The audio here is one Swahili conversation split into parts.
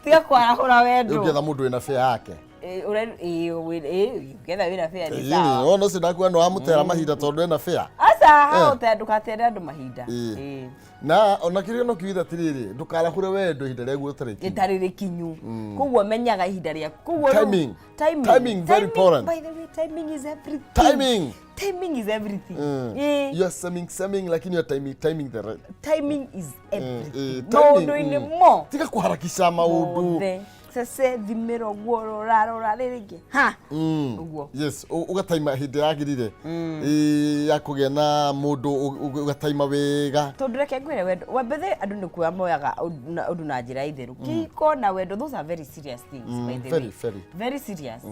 Tiga kwarahura wendo. Ukietha mundu ina fare yake. Ukietha wina fare ni sawa. Ono sinakuwa no amutera mahinda tondu ina fare. Asa hao te ndukatere andu mahinda. Na ona kirio no kiitha tiriri ndukarahura wendo ihinda rĩa gutariki. Itariri kinyu. Koguo menyaga ihinda rĩa. Koguo timing very important. By the way, timing is everything. Timing is everything. You are summing lakini your timing the right. Timing is everything. No doing more. Tika kuharakisha maundu. Sese thimiro guoro rarora ririge. Ha. Uguo. Yes, ugataima hindi yagirire. Ya kugena mundu ugataima wega. Tondu reke ngwire wendo. Wambethe andu ni kuya moyaga undu na njira itheru. Kiko na wendo, those are very serious things by the way. Very serious.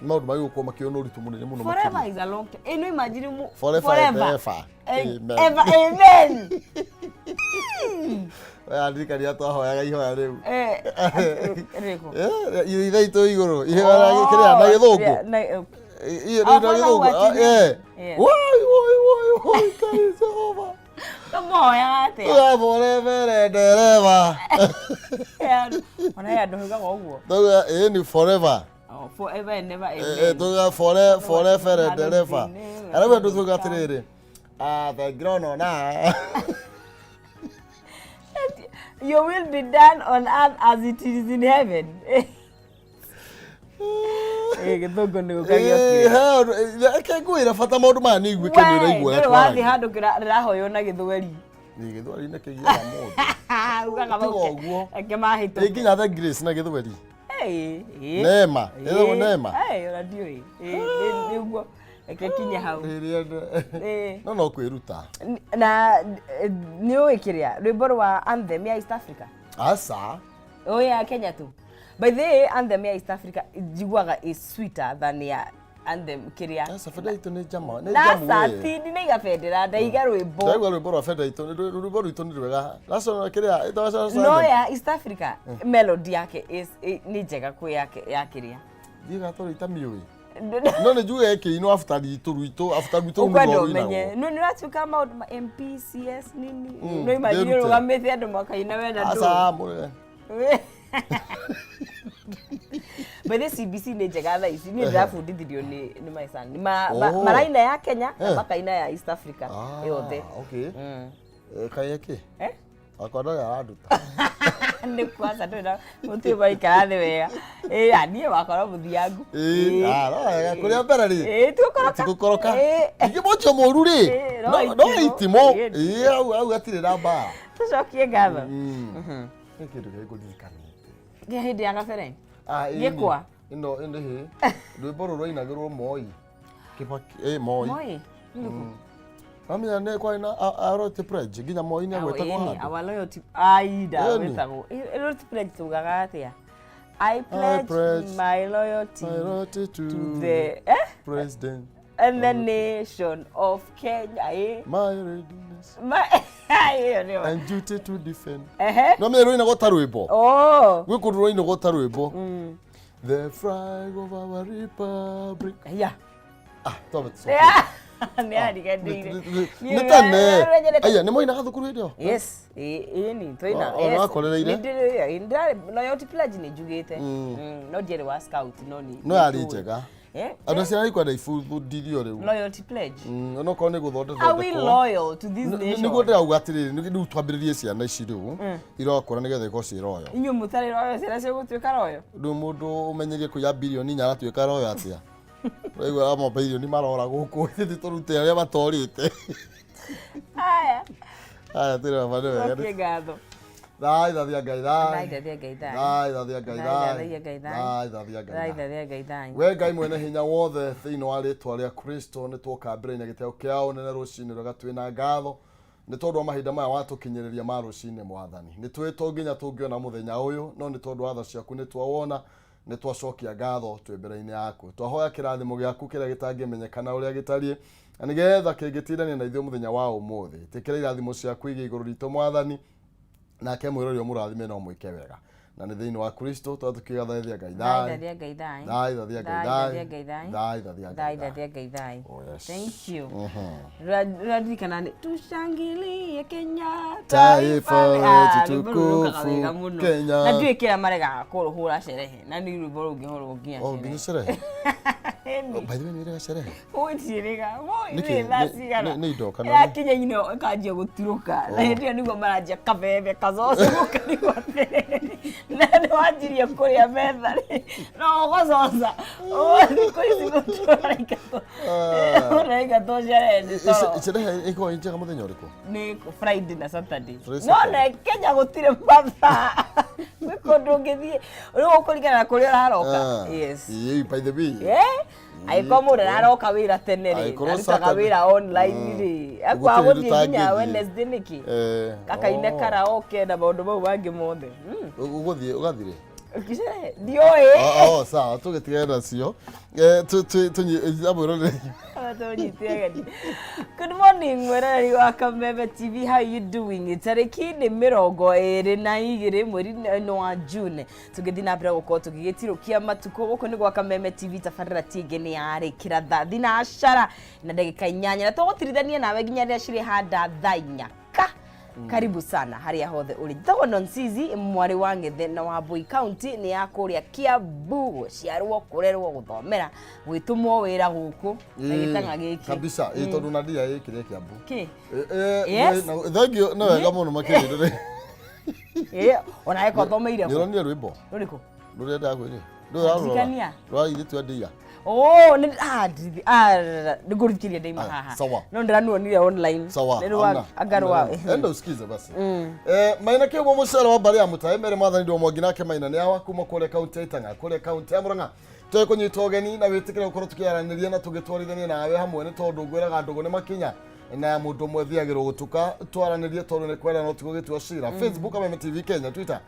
Maundu magikuo makiona uritu munene muno. Forever is a long time. Eno imagine forever. Amen. Andikaria twahoyaga ihoya riu. Reko. Ithe itu iguru. Ihoya kiria na githungu. Iyo na githungu. Woi kai Jehova. Kamoya ate. Forever and ever. Ona ya ndoga uguo. Toga ni forever. Forever and never. Toga forever and ever. Arabe ndo toga tiriri. The grono na. Your will be done on earth as it is in heaven. Githungu ni gukagio kire. Akegwira fata maundu ma ni igwe kenira igwe atwa. Wathi handu kirahoyo na githweri. Ni githweri na kigira mundu. Ugaga bauke. Akemahito. Ikinya the grace na githweri. Neema. Ego neema. Radio. Niguo. Ekekinya hau. No kwiruta. Na ni uikiria rwimbo rwa anthem ya East Africa. Asa. Ya Kenya tu. By the way, anthem ya East Africa jiguaga is sweeter than ya anthem kiria. Asa federate ni jama. Asa tini ni gafedera ndaiga rwimbo. Ndaiga rwimbo rwa federate rwimbo rwitu ni rwega. Asa kiria itawaca. No ya East Africa melody yake is ni njega kwi ya kiria. Diga to itamiwe. No ne juge ke ino after rwitu no menye no ni ratu kama MPCS nini no imagine rugamethi andu makaina wena ndo asa mure. But the CBC ni njega tha ici ni ndafundithirio ni maisani maraina ya Kenya na makaina ya East Africa yothe. Okay. Kayeke akodo ya aduta ni kwasa ndo mutu baikara ni wega ani wakora muthiangu kuria mbere ri tukukoroka ingi mocho moru ri no itimo au atire namba tucokie ngatho kindu gikuthikanie ge hindi ya gabere gekwa ino he rwimbo ruru inagirwo Moi Kibaki Moi Amia ne kwa ina loyalty pledge ginya Moi ni agweta kwa handu. Our loyalty aida wetago. Loyalty pledge tugaga atia. I pledge my loyalty to the president and the nation of Kenya. My readiness. And duty to defend. No me roina gota rwimbo. Gwe ku roina gota rwimbo. The flag of our republic. Yeah. Tobe. Ni ari gadire. Ni tane. Aya ni moina gathukuru hidio. Yes. Ni toina. Ona akorereire. Ndire loyalty pledge ni jugite. No dire wa scout no ni. No ari njega. Ando cia iko da ifu dirio riu. Loyalty pledge. Ono ko ni guthondeka. Are we loyal to this nation? Ni gode augatiri ni twambiririe ciana ici riu. Irokora nigetha iko ciroyo. Inyu mutari royo ciana cia gutuika royo. Ndu mundu umenyerie kuya bilioni nya aratuika royo atia. Wewe ama bilioni marora guku thithi turute aria batorite. Aya tira bado wega. Okay gatho. Dai dathia ngai dai. We ngai mwene hinya wothe thiini wa ritwa ria Kristo ni twoka mbere-ini giteo kiao nene rucini rwega twina ngatho ni tondu wa mahinda maya watukinyiriria ma rucini mwathani ni twito nginya tungiona muthenya uyu no ni tondu watho ciaku ni twawona ni twacokia ngatho twi mbere-ini yaku twahoya kirathimo giaku kiria gitangimenyekana uria gitarie na nigetha kingitindania na ithuĩ muthenya wa umuthi tikira irathimo ciaku ige iguru ritu mwathani nake mwirori murathime no mwike wega na nĩ thĩinĩ wa Kristo tũkiuga thaithia Ngai Thaithia Ngai thai. thaithia Ngai thai. Thank you. Radikana ni tushangilie Kenya taifa letu tukufu Kenya. Na ndiye kila marega kuhura sherehe na ni rwimbo rungihoro nginya sherehe. Nginya sherehe. By the way ni rega sherehe. Otirega. Ni lasigana. Ni doka na. Ya Kenya ino kanjia gutiruka. Na ndio niguo maranjia kabebe kazozo gukani na wajiria kuria metha no gozoza o kwisi guturaikato uraikato sherehe sherehe iko inje kama muthenya uriku ni Friday na Saturday no na Kenya gutire matha wiko ndungithie uri gukurigana na kuria haroka yes by the way aiko mundu aroka wira tene ri arutaga wira online ri akwa guthie nginya Wednesday niki kakaine karaoke na maundu mau bangi mothe uguthie ugathire kisere dioe sawa tugetigana cio amwirore Good morning, mwerari wa Kameme TV. How you doing? Tariki ni 22 mweri wa June. Tugithi na mbere gukorwo tugigitirukia matuko guko ni gwa Kameme TV tafarira tige ni yari kira thathi na ashara na ndagika 8 na tugutirithania nawe nginya ria ciri handa thainya karibu sana haria hothe uri tawo nonsizi mwari wa Ng'ethe na Wambui County ni ya kuria Kiambu ciarwo kurerwo guthomera gwitumwo wira guku na gitanga giki kabisa tondu na ndia ikire Kiambu yes thagio no wega muno makiri ona eko thomeire ko ni rwimbo ruriko rurenda kwiri ndurarora rwa ile tu ndia ni nguruthikiria ndaima haha no ndiranonire online sawa agarwa enda usikize basi maina kiugo mucere wa bari ya mutae mere mwathani ndo mwangi nake maina ni awa kuma kule county Itanga kule county ya Murang'a twe kunyita ugeni na witikire gukorwo tukiaraniria na tugitwarithania nawe hamwe ni tondu ngwiraga ndugu ni makinya na mundu mwethiagirwo gutuka twaranirie tondu ni kwera no tugugitwa cira Facebook Kameme TV Kenya Twitter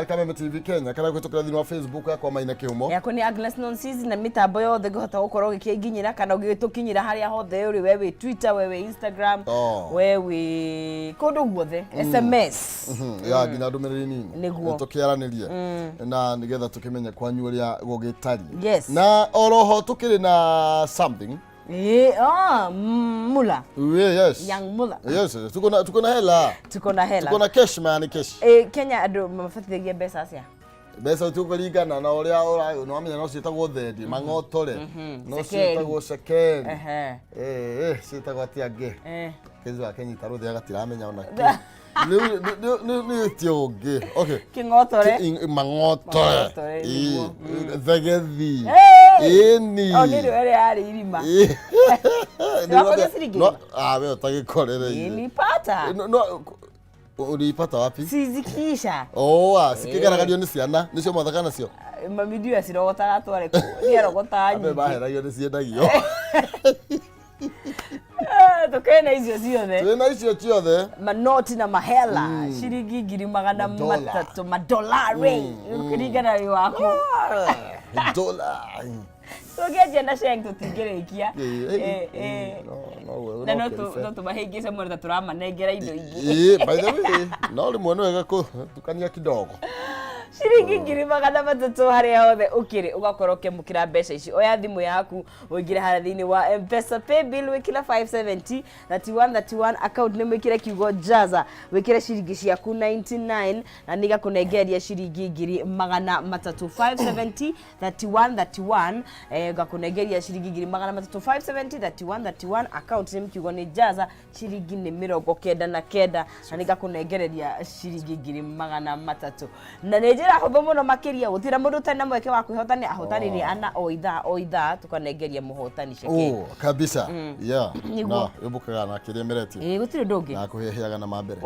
Kameme TV Kenya kana gwitukira thini wa Facebook yakwa maina kiumo yako ni Agnes Nonsizi na mitambo yothe guhota gukorwo gikinyiira kana ugitukinyira haria hothe uri wewe Twitter wewe Instagram wewe kundu guothe SMS ya nginya ndumiriri nini tukiaranirie na nigetha tukimenya kwanyu ria gugitari na oroho tukiri na something Mula. Yes. Young Mula. Yes, tuko na hela. Tuko na cash man cash. Kenya andu mafathirie mbeca cia. Mbeca tukuringana na uria no amenya no citagwo thendi mang'otore. No citagwo second. Citagwo atiange. Kizwa kenyita ruthi agatiramenya ona ki. Ni tioge. Okay. King'otore. Mang'otore. Thegethi. Ini. Onire ere ari irima. No, wewe utagikorere hivi. Nilipata. No, ulipata wapi? Sizikisha. Sikigaragario ni ciana, nicio mwathaka nacio. Mamidio acirogota atware ku. Ni arogota nyingi. Baherayo ni ciendagio. Tukena icio ciothe. Twena icio ciothe. Manoti na mahela, shiringi 300 madolari. Kuringana wako. Dola. Tugeje na sheng tutingirikia no tumahingice mwana turamanengera indo ingi by the way no ri mwana wega ko tukania kidogo shiringi 300 haria hothe ukiri ugakorwo ukimukira mbeca ici oya thimu yaku uingire haria thini wa M-Pesa pay bill wikira 570 31 account ni mwikire kiugo jaza wikire shiringi ciaku 99 na niga kunengeria shiringi 370 31 gakunengeria shiringi 370 31 account ni kiugo ni jaza shiringi ni 99 na niga kunengeria shiringi 300 na njira hutho muno makiria gutira mundu tena mweke wa kwihotania ahotani ana oitha tukanengeria muhotani sheke kabisa no yobukaga na kiremereti gutire ndungi na kuheheaga na mambere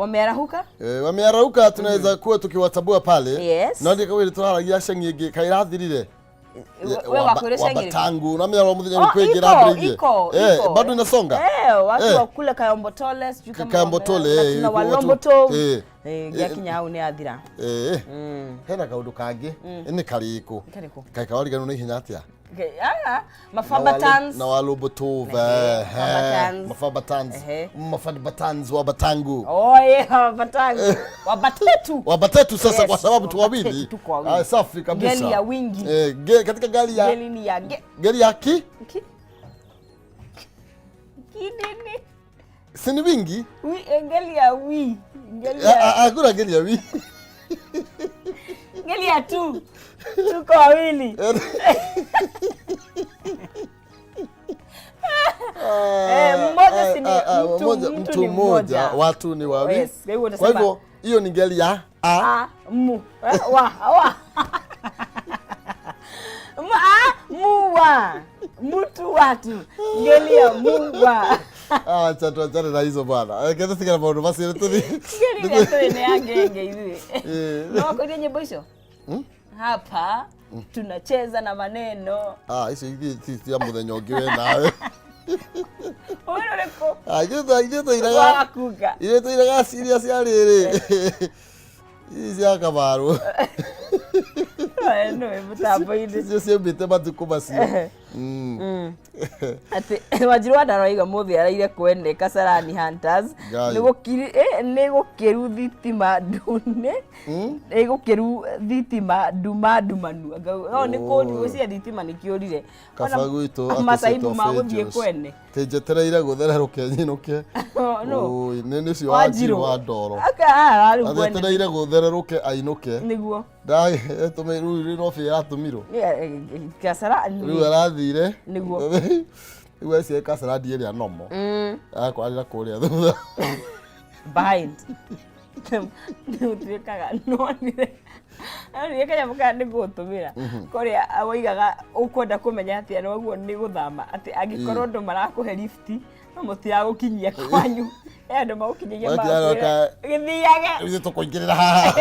wamearahuka tunaweza kuwa tukiwatabua pale no ndikawiri turaragia shengi kairathirire tangu na mimi muthenya ni kwingira mbirigie bado inasonga watu wa kule Kayombotole sijui kama Kayombotole na Walomboto yakinya au ni athira hena kaundu kangi ni kariko kai kawariganu ni hinya atia Mafabatans. Na walobotova. Mafabatans wa Batangu. Oh yeah, Batangu. Wabatetu sasa kwa sababu tu wawili. Safi kabisa. Geli ya wingi. Katika gari ya Geli ni ya gari ya Kidini. Sini wingi? Geli ya wi. Hakuna geli ya wi. Geli ya tu. Tuko wawili. Mmoja si mtu mmoja, watu ni wawili. Yes, kwa hivyo hiyo ni geli ya mu. Muwa. Mtu watu. Geli ya muwa. Acha tuachane na hizo bwana. Kesa sikana mambo basi yetu ni. Geli ya tu ni agenge hivi. No kwa nyimbo hizo. Hapa tunacheza na maneno. Hizo hizi ya mudhenyo giwe nawe. Wewe leko. Ile iraga. Ile iraga serious ya rere. Hizi akabaru. No, mtambo ile. Sio bite batuko basi. Ati wajirwa ndaroiga muthi araire kwende Kasarani Hunters nego keru thitima ndune nego keru thitima dumanu no ni kodi gocia thitima ni kiorire kaba gwitu amasaibu ma guthie kwene tejetereire guthererũke nyinuke no nene cio wajirwo wa ndoro ari kwene atereire guthererũke ainuke niguo ndai etumiru ri no fi atumirwo Kasarani riu arathire niguo iwe cie Kasarani ĩrĩa nomo akwarira kũrĩa thutha behind nutikaga nonire ari kanya muka nigutumira kuria awoigaga ukwenda kumenya atia noguo ni guthama ati angikorwo ndo marakuhe lift no mutira gukinyia kwanyu endo magukinyagia ma githiage ithi tukuingirira haha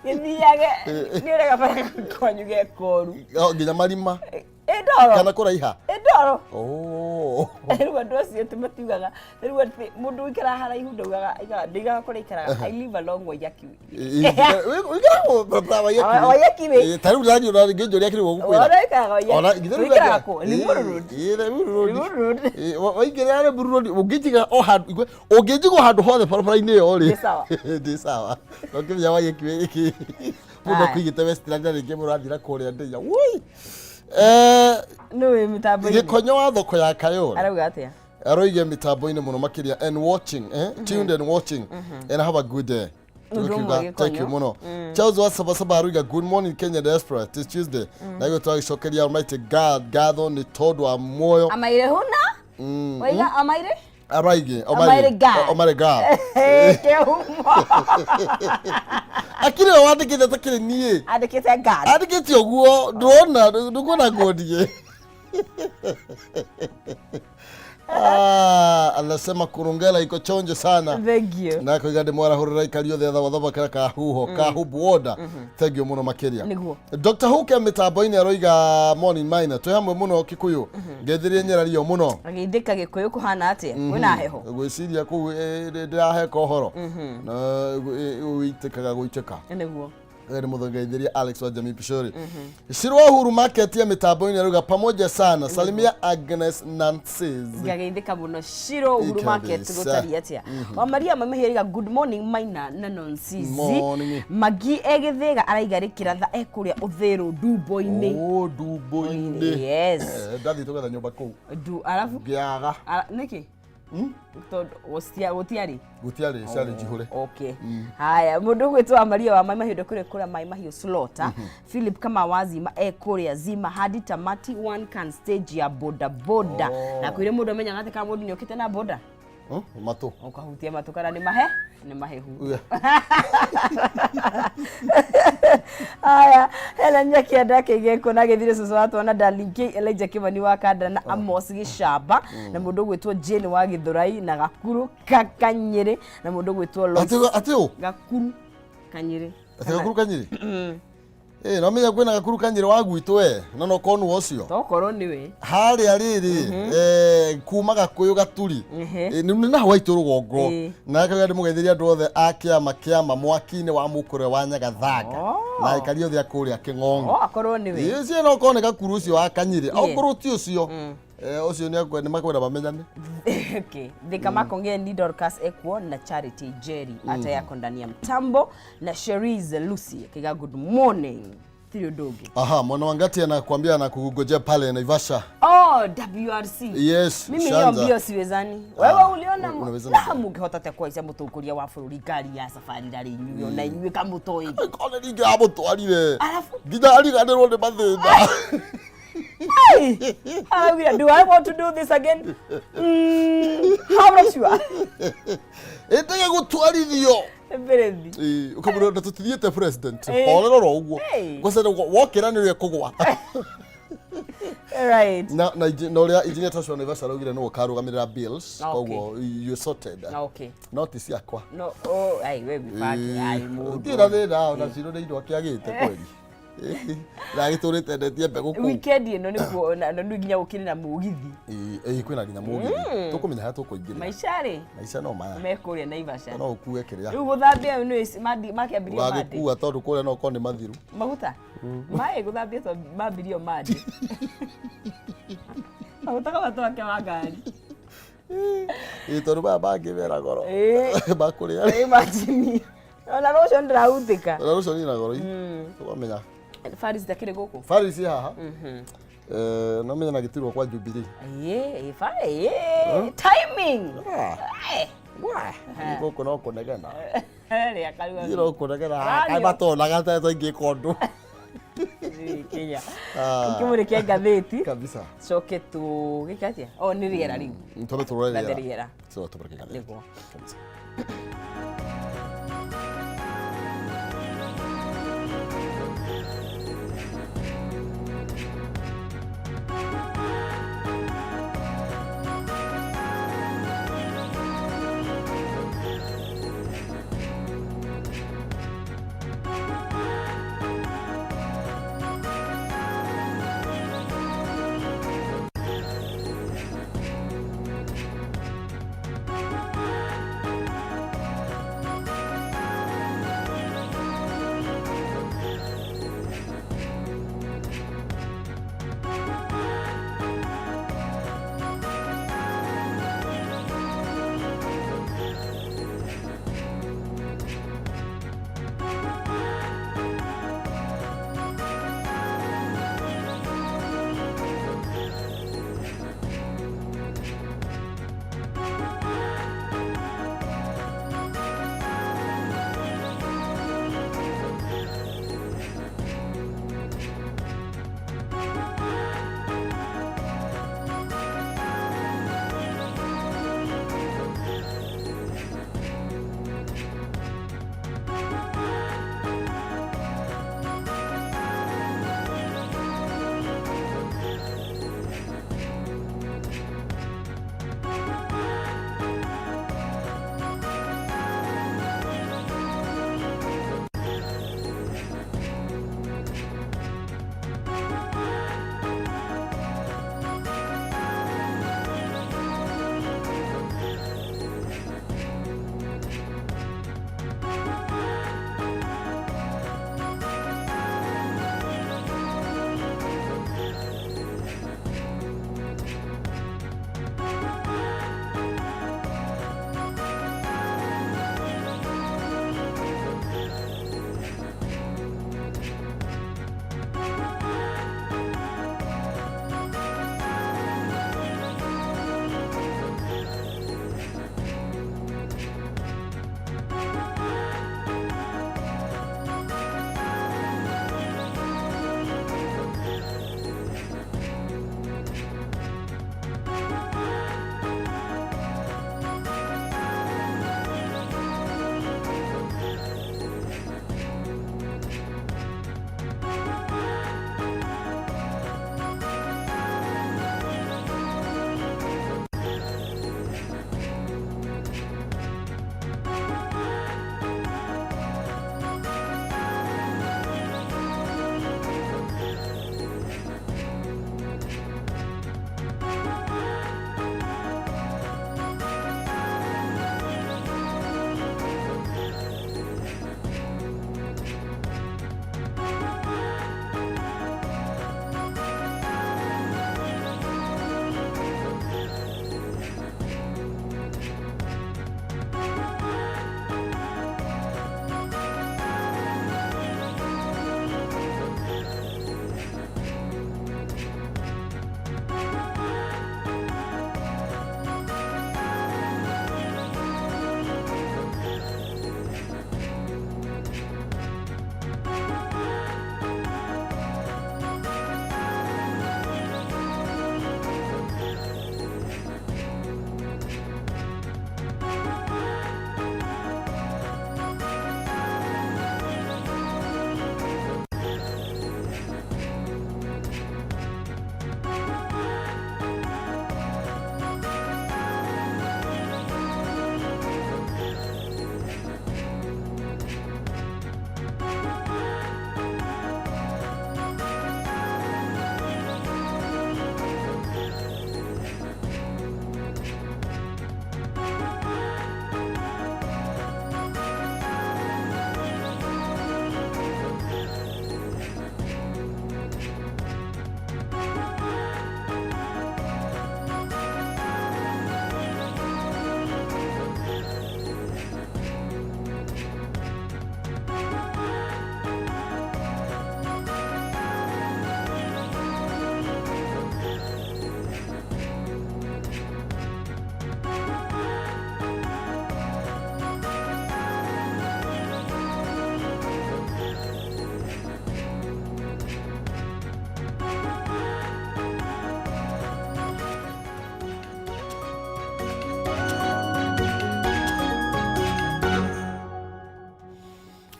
githiage ni rega bara kwanyu ge koru nginya marima Edoro. Kana kuraiha. Edoro. Oh. Riu ndocio tumatiugaga. Riu mundu ikara haraihu ndaugaga ndiga kurikara. I live a long way yaki. Wigago baba yaki. Wayaki. Taru radio na ngejoria kiri gukwira. Ora ikaga yaki. Ora igithira ko. Limuru. Limuru. Waigera ari bururu ugijiga o handu. Ugijigo handu hothe barabara-ini yo ri. Ndi sawa. Okimya wayaki wiki. Mundo kwigite Westland ringi murathira kuria ndia. Woi. No mitambo ile konyo wa thoko ya Kayole arauga atia aroige mitambo-ini muno makiria and watching tuned and watching and have a good day. Thank you muno. Charles wa saba aruga good morning Kenya diaspora. It's Tuesday. Na hiyo twagicokeria Almighty God gatho ni tondu wa moyo amaire huna waiga amaire Araige Omare God. Ke humo akire wandikite takire nie andikite God andikite oguo ndona godie anasema kurungela iko chonjo sana. Thank you. Na ko igande mwara hurira ikario the thaba kara kahubu order. Thank you muno makiria. Dr. Huke mitambo-ini aroiga morning miner twe hamwe muno Kikuyu ngethirie nyerario muno agindika Gikuyu kuhana atia wina heho gwiciria ku ndirahe kohoro na uitikaga guiteka niguo Eri mudhongeithiria Alex wa Jamii Pishori. Shirwa Huru Market ya mitambo-ini aruga pamoja sana. Salimia Agnes Nancies. Gageithika muno Shiro Huru Market gutari atia. Wa Maria mameheriga good morning maina na Nancies. Magi egithiga araigarikira tha ekuria uthiru Dubo-ini. Oh Dubo-ini. Yes. Ndathi tugetha nyumba ku. Du arafu giaga. Niki? Gutiari ciarĩ njihũre. Okay. Haya mundu gwitwa Maria wa Mahiũ kure kura Mahiũ Slaughter. Philip kama wazima ekuria zima hadi tamati one can stage ya boda boda. Na kwire mundu amenya ngate kama mundu nyokite na boda. Matu. Ukahutia matu kana ni mahehu. Haya hela nyaki adake geko na githire soso watu wana darling Elijah Kimani wa kada na Amos Gicamba na mundu gwitwa Jane wa Githurai na Gakuru Kakanyire na mundu gwitwa Lois atio Gakuru Kanyire Gakuru Kanyire no menya kwina gakuru kanyire wa gwitu no konu ucio tokoro niwe hari ariri kuma gakuyu gaturi ni na hawaitu rugongo na kaga ndi mugetheria andu othe akiama mwaki-ini wa mukure wa Nyagathanga na ikario thia kuria King'ong'o akorwo niwe isi no kone gakuru ucio wa kanyire akorwo ti ucio ucio ni makwenda bamenyane. Okay, thika makonge ni Dorcas Ekwo na Charity Jerry ata yako ndani ya mtambo na Cherise Lucy kiga good morning Theodoge. Aha, mwana wangati anakuambia anakugojea pale Naivasha. Oh, WRC. Yes, mimi hiyo mbio siwezani. Wewe uliona na mungehota ta kwa isa mutukuria wa bururi gari ya safari ndari nyuyo na inywe kamutoi. Kone ninge amutwarire. Alafu nginya ariganirwo ni mathina. Hey, do I want to do this again? How not sure? Etege gutwarithio. Eberendi. Ukamura ndatutithiete president. Holero ro uguo. Gwacera wokira ni rie kugwa. Right. Na ria engineer Tasha Naivasha raugire no karugamirira bills. Koguo you sorted. Okay. Notice yakwa. No, oh, ai we bifaki ai mu. Ndira thina na ciro ni indo akiagite kweli. Na giturite ndetie mbegu ku weekend ino ni kuona no nginya ukiri na mugithi kwina nginya mugithi tukumenya ha tukuingira maisha no maya mekuria Naivasha no ukuwe kiria riu guthambia ni makiambirio madi wagikuwa tondu kuria no kone mathiru maguta mai guthambia to mambirio madi maguta watu wake wa ngari tondu baya bangivera goro bakuria imagine ona rocio ndirautika ona rocio ni na goro tukamenya Faris dakire goko Faris haha no menya na gitirwo kwa Jubilee timing goko no kunegena ria kariwa iro kunegena kai batona gata toingi kondu Kenya kimuri kia gatheti kabisa coke tu gikatia ni riera riu ntobe turore riera so tubareke gatheti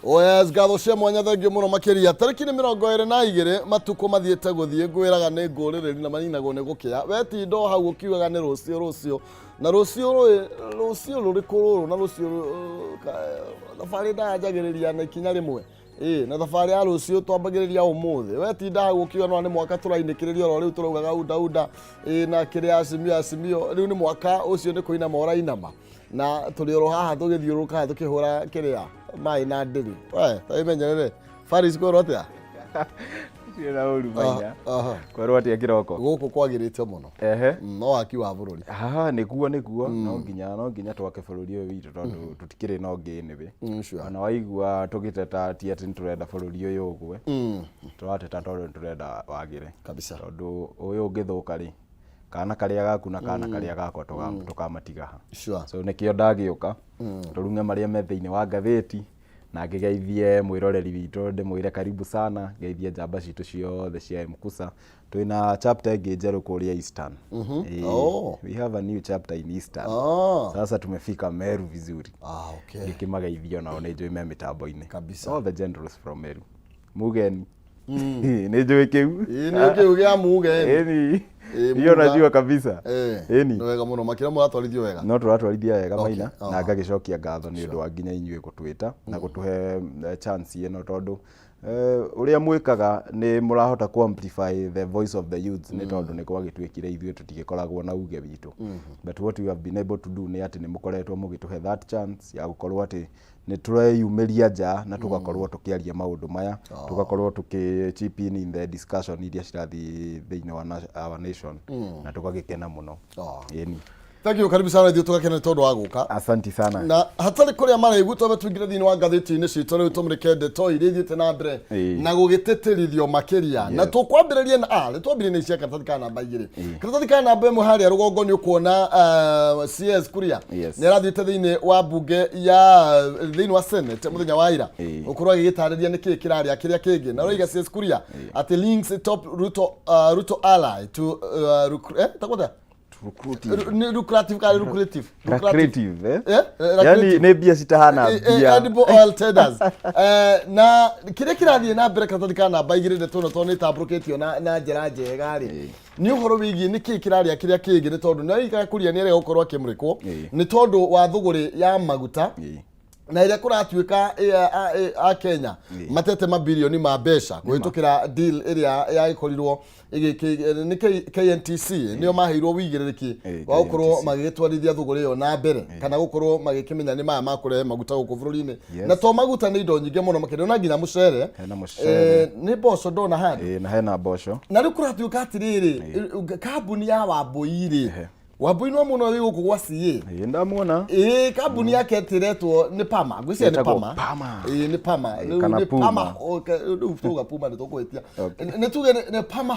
Oyes gatho cia mwanya thengio muno makiria tariki ni 22 matuko mathiete guthie ngwiraga ni nguriri na maninagwo ni gukia weti ndo hau ukiugaga ni rucio na rucio rurikururu na rucio thabari ndajagiriria na ikinya rimwe na thabari ya rucio twambagiriria umuthi weti nda hau ukiuga no ni mwaka turainekiriria ro riu turaugaga unda na kiria asimio riu ni mwaka ucio ni kuina mora inama na turioro haha tugithiuruka tukihura kiria mai na ndiri taimenyerere Faris ko rotia Sira uru manya ko rotia kiroko guku kwagirite muno no waki wa bururi nikuo no nginya twake bururi uyu witu tondu tutikire no ngini bi ona waigua tugiteta ti ati nturenda bururi uyu ugwe turateta tondu turenda wagire kabisa tondu uyu ngithuka ri kana karia gaku na kana karia gakwa tukamatiga so nikio ndagiuka turunge maria me thiini wa gatheti na ngigeithie mwiroreri witu ndimwire karibu sana ngeithie njamba citu ciothe cia Mkusa twina chapter ingi njeru kuria Eastern we have a new chapter in Eastern sasa tumefika Meru vizuri okay ngikimageithio nao ni njui me mitambo-ini kabisa all the generals from Meru mugeni ni njui kiu ni kiu gia mugeni hiyo najua kabisa no wega muno makira muratwarithio wega no turatwarithia wega maina na ngagicokia ngatho ni undu wa nginya inyue gutwita na gutuhe chance ino tondu uria mwikaga ni murahota ku amplify the voice of the youth ni tondu ni kwagitwikire ithue tutigikoragwo na uge witu but what we have been able to do ni ati ni mukoretwo mugituhe that chance ya gukorwo ati ni tureyumiria nja na tugakorwo tukiaria maundu maya tugakorwo tukichip in the discussion iria cirathi thiini wa our nation na tugagikena muno Thank you karibu sana thio tugakena tondu wa guka asante sana na hatari kuria maraigu tobe twingira thiini wa gatheti-ini citu riu tumrike ndeto iria ithiite na mbere na gugiteterithio makiria na tukwambiriria na twambirie cia karatathi kana namba 2 karatathi kana namba 1 haria rugongo ni ukuona CS kuria ni arathiite thiini wa bunge ya thiini wa Senate muthenya wa ira ukorwo agigitariria niki kiraria kiria kingi na roiga CS kuria ati links top Ruto ally to takwata lucrative yani ne bia sitahana bia edible oil traders na kire kirathie na mbere karatathi kana namba 2 ndeto no toni tabrooketio na njira njega ri ni uhoro wigi niki kiraria kiria kingi ni tondu na ika kuria ni ere gukorwo akimurikwo ni tondu wa thuguri ya maguta na ira kuratuika a Kenya matete mabilioni ma mbeca kuhitukira deal iria yaikorirwo ni KNTC niyo maheirwo wigiriki wa gukorwo magigitwarithia thuguri yo na mbere kana gukorwo magikimenya ni maya makure maguta guku bururi-ini na to maguta ni indo nyingi muno makiri na nginya mucere ni boco ndona handi na hena boco na riu kuratuika atiriri kambuni ya Wambui Wambui no muno wi guku gwa CA ndamuona kambuni yake tiretwo ni Pama ngwisia ni Pama ni Pama ni Pama tuga Puma ni tukwetia ni tuge ni Pama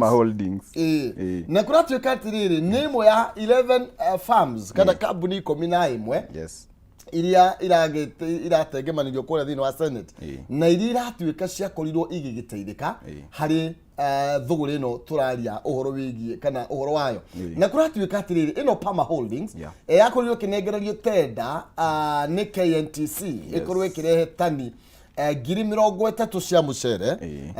Holdings na kuratuika atiriri nimo ya 11 farms kana kambuni 11 iria irategemanirio kuria thiini wa Senate na iria iratuika cia korirwo igigiteithika hari thuguri no turaria uhoro wigi kana uhoro wayo na kuratuika atiriri ino Pama Holdings yakorirwo kinengererio tenda ni KNTC ikorwo ikirehe tani 30,000 cia mucere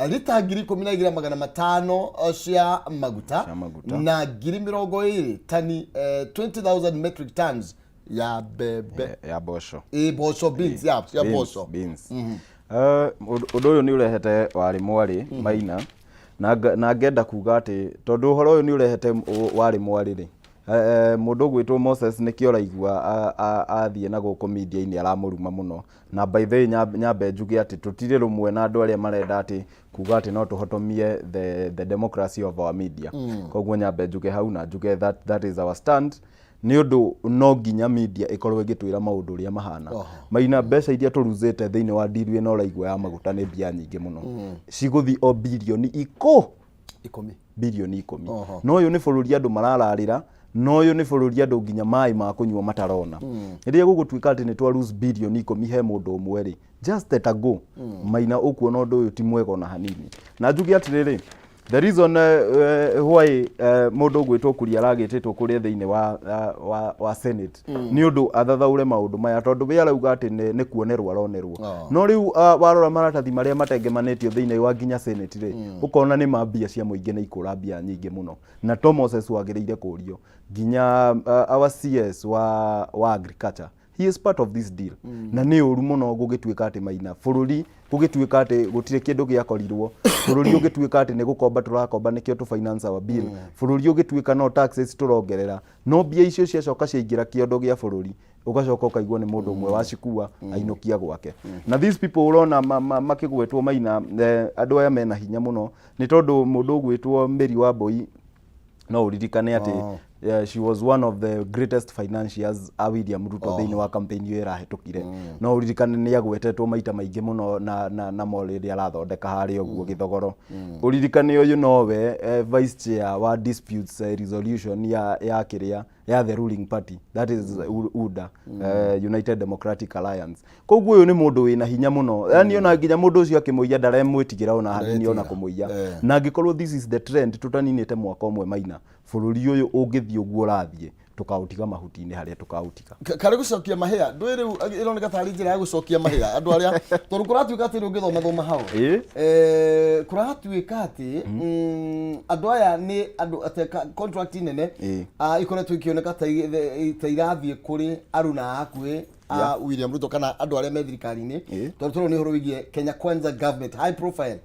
lita 12,500 cia maguta na 20,000 tani 20,000 metric tons ya bebe ya boco boco beans ya boco beans undu uyu ni urehete wari mwari maina na ngenda kuga ati tondu uhoro uyu ni urehete wari mwari ri mundu gwitwo Moses nikio raigua athie na guku media-ini aramuruma muno na by the nyambe njuge ati tutire rumwe na andu aria marenda ati kuga ati no tuhotomie the democracy of our media koguo nyambe njuge hau na njuge that is our stand ni undu no nginya media ikorwo igitwira maundu uria mahana maina mbeca iria turuzite thiini wa deal ino raigwa ya maguta ni bia nyingi muno ciguthi o bilioni 10 no uyu ni bururi andu marararira no uyu ni bururi andu nginya mai ma kunywa matarona iria gugutwika ati ni twa lose bilioni 10 he mundu umwe ri just let go maina ukuona undu uyu ti mwega na hanini na njugi atiriri The reason why mundu gwitwo kuria ragitetwo kuria thiini wa Senate ni undu athathaure maundu maya tondu we arauga ati ni kuonerwo aronerwo no riu warora maratathi maria matengemanetio thiini wa nginya Senate ri ukona ni mambia cia muingi ni ikura mbia nyingi muno na Moses wagiriire kurio nginya our CS wa agriculture. He is part of this deal. Na ni uru muno gugituika ati Maina bururi gugituika ati gutire kindu giakorirwo bururi ugituika ati ni gukomba turakomba nikio tu finance our bill bururi ugituika no taxes turongerera no bia icio ciacoka ciaingira kiondo gia bururi ugacoka ukaigwa ni mundu umwe wacikua ainukia gwake na these people urona makigwetwo Maina andu aya mena hinya muno ni tondu mundu gwetwo Mary wa Boy no uririkane ati she was one of the greatest financiers a William Ruto thiini wa campaign yo irahetukire no uririkane ni agwetetwo maita maingi muno na moriri arathondeka hari oguo githogoro uririkane uyu nowe vice chair wa disputes resolution ya kiria ya the ruling party, that is UDA, United Democratic Alliance. Koguo uyu ni mundu wina hinya muno yani ona nginya mundu ucio akimuiya ndaremwitigira ona hanini ona kumuiya na ngikorwo this is the trend tutaninite mwaka umwe Maina bururi uyu ungithii uguo rathie tukautiga mahutini haria tukautika kare gucokia mahia ndwiri ironeka tari njira ya gucokia mahia andu aria tondu kuratuika ati ungithoma thoma hau kuratuika ati andu aya ni andu contract nene ikoretwo ikioneka ta irathie kuri aruna akue William Ruto kana andu aria me thirikari-ini tondu toro ni horo wigie Kenya Kwanza government high profile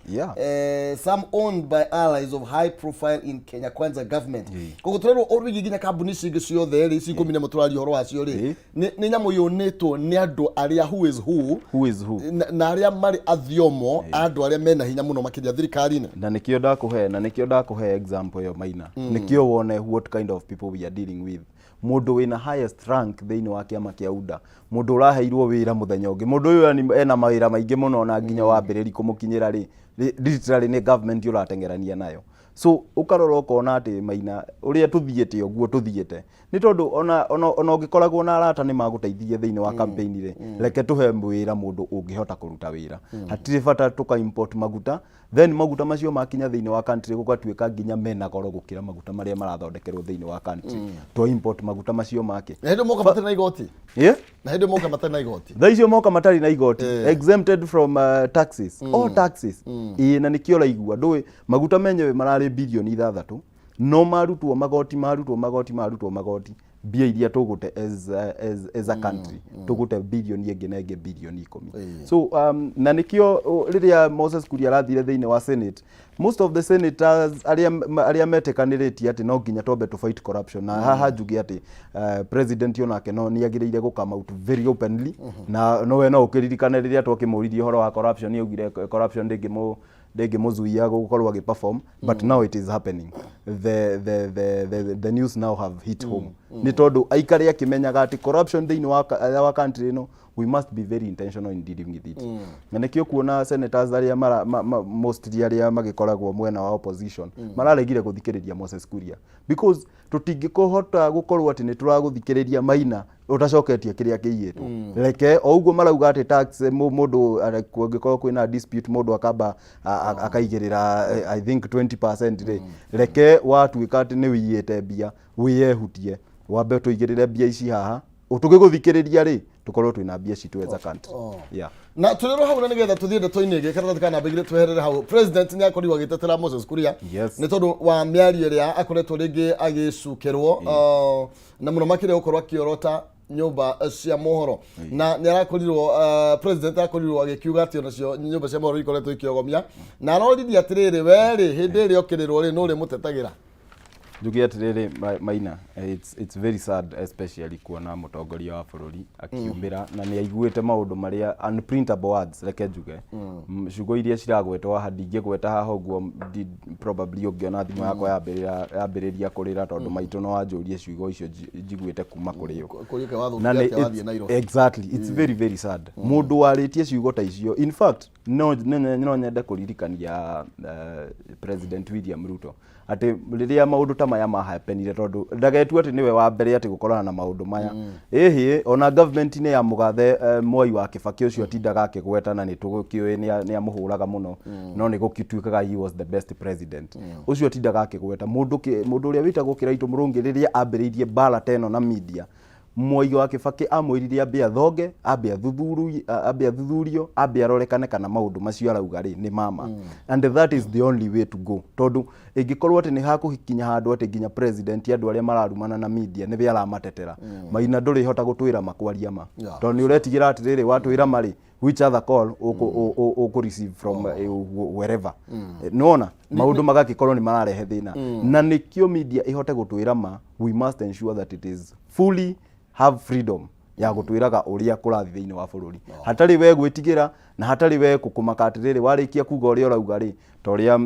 some owned by allies of high profile in Kenya Kwanza government koguo toro origi ginya kambuni cingi ciothe ri cikumine muturari horo wacio ri ni nyamu yonetwo ni andu aria who is who na aria mari athiomo andu aria mena hinya muno makiria thirikari-ini na nikio ndakuhe example yo Maina nikio wone what kind of people we are dealing with mundu wina highest rank thiini wa kiama kia UDA mundu uraheirwo wira muthenya ungi mundu uyu ena mawira maingi muno na nginya wambiriri kumukinyira ri literally ni government uratengerania nayo so ukarora ukona ati Maina uria tuthiete uguo tuthiete ni tondu ona ungikoragwo na arata ni maguteithie thiini wa campaign ri reke tuhe wira mundu ungihota kuruta wira hatire bata tuka import maguta then maguta macio makinya thiini wa country gugatuika nginya mena goro gukira maguta maria marathondekerwo thiini wa country to import maguta macio make na hindu moka matari na igoti na hindu moka matari na igoti thaicio moka matari na igoti exempted from taxes all taxes na nikio raigua ndui maguta menyewe marari bilioni 6 no marutwo magoti bia iria tugute as a country tugute bilioni ingi na ingi bilioni 10 so na nikio riria Moses Kuria arathire thiini wa Senate most of the senators aria metekaniritie ati no nginya tobe to fight corruption na haha njugi ati president yonake no ni agiriire go come out very openly na no we no ukiririkane riria twakimuririe horo wa corruption ni ugire corruption ndege muzuia gukorwo agi perform but now it is happening the news now have hit home ni tondu aikari akimenyaga ati corruption thiini wa country no we must be very intentional in dealing with it na nikio kuona senators aria mostly aria magikoragwo mwena wa opposition mararegire guthikiriria Moses Kuria because tutingikuhota gukorwo ati ni turaguthikiriria Maina utacoketie kiria kiiyetwo reke o uguo marauga ati tax mundu angikorwo kwina dispute mundu akamba akaigirira I think 20% reke watuika ati ni wiyete bia wiyehutie wambe tuigirire bia ici haha utugiguthikiriria ri tukorwo twina bia citu as a country na tulero hau na nigetha tuthiende toinege kana tukana begire tweherere hau president ni akori wagitetera Moses Kuria ni tondu wa miario ria akoretwo ringi agicukerwo na muno makire ukorwo akiorota nyumba cia mohoro na ni arakorirwo president akorirwo agikiuga ati onacio nyumba cia mohoro ikoretwo ikiogomia na arorithia atiriri weri hindi iri okirirwo ri no ri mutetagira njugi atiriri Maina it's very sad especially kuona mutongoria wa bururi akiumbira na ni aiguite maundu maria unprintable words reke njuge ciugo iria ciragwetwo handingi gweta haha uguo probably ungiona thimu yakwa yambiriria kurira tondu maitu no wanjurie ciugo icio njiguite kuma kuri yo exactly it's very very sad mundu waritie ciugo ta icio in fact no nyende kuririkania President William Ruto ati riria maundu ta ta maya mahapenire tondu ndagetu ati niwe wa mbere ati gukorana na maundu maya ehi ona government ni ya mugathe Moi wa Kibaki ucio tindaga akigwetana ni tugukiwe ni amuhuraga muno no ni gukituikaga he was the best president ucio tindaga akigweta mundu uria witagwo Kiraitu Murungiriria ambiriirie bala teno na media Moi wa Kibaki amwiririe ambe athoge ambe athuthurio ambe arorekane kana maundu macio arauga ri ni mama and that is the only way to go tondu ingikorwo ati ni hakuhikinya handu ati nginya president andu aria mararumana na media ni be aramatetera Maina nduri hota gutwira makwaria ma tondu ni uretigira ati riri watwira mari which other call o receive from wherever nona maundu magagikorwo ni mararehe thina na nikio media ihote gutwira ma we must ensure that it is fully have freedom ya gutwiraga uria kurathi thiini wa bururi hatari we gwitigira na hatari we kukumaka atiriri warikia kuga uria urauga ri toria